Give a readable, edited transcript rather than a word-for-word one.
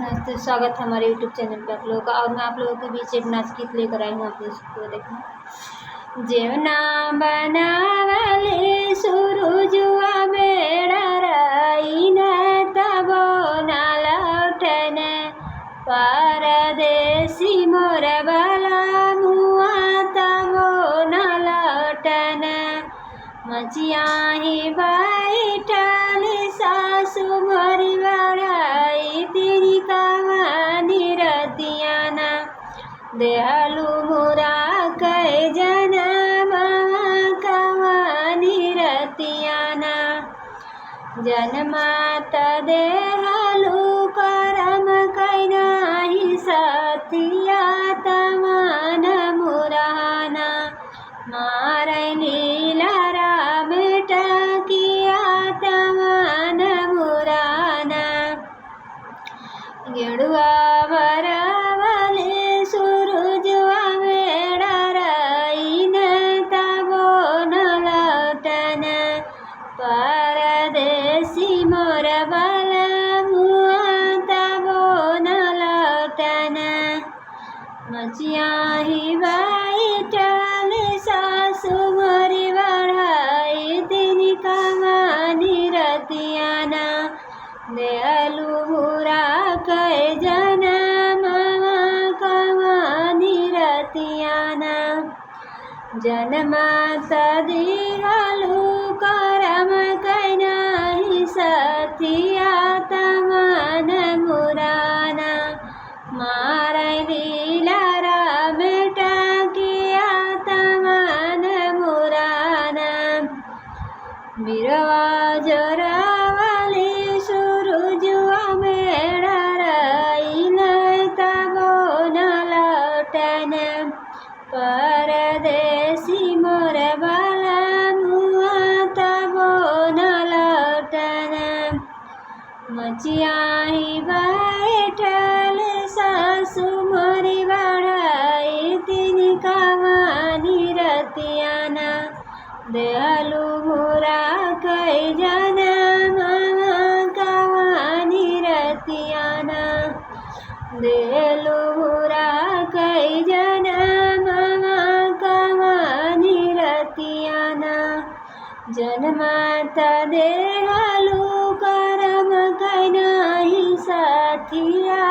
नमस्ते, स्वागत है हमारे यूट्यूब चैनल पे आप लोगों का। और मैं आप लोगों के बीच एक नाच गीत लेकर आई हूँ, आप लोग देखना। जेवना बनावले सुरुजुआ बेड़ा रही न तबो न लौटन परदेसी मोर बला मुआ तबो न लौटन मचिया ही बैठल सासु मोरी बड़ाई तेरी कहानी रतियाना देहलू मुरा कह जनम कहानी रतियाना जन्मात देहलू करम कैनाही सतिया तमान मुराना मार लीला राम टकिया तमान मुराना गेड़ुआ बरावले सुरुजुआ मेड़ा रही न तबो न लौटन परदेसी मोर बला मुआ तबो न लौटन मचिया ही बैठल सासु मोरी बढ़ाई तेरी कहानी रतियाना देहलू बुरा कह जनम कहानी रतियाना जन्मात देहलू करम कैनाही सतिया तमान मुराना मार लीला राम टकिया तमान मुराना बिरवा जरावले सुरुजुआ मेड़ा रही न तबो न लौटन परदेसी मोर बला मुआ तबो न लौटन मचिया ही बैठल सासु मोरी बढ़ाई तेरी कहानी रतियाना देहलू मुरा कह जनम कहानी रतियाना देहलू मुरा कह जनम कहानी रतियाना जन्मात देहलू करम कैनाही सतिया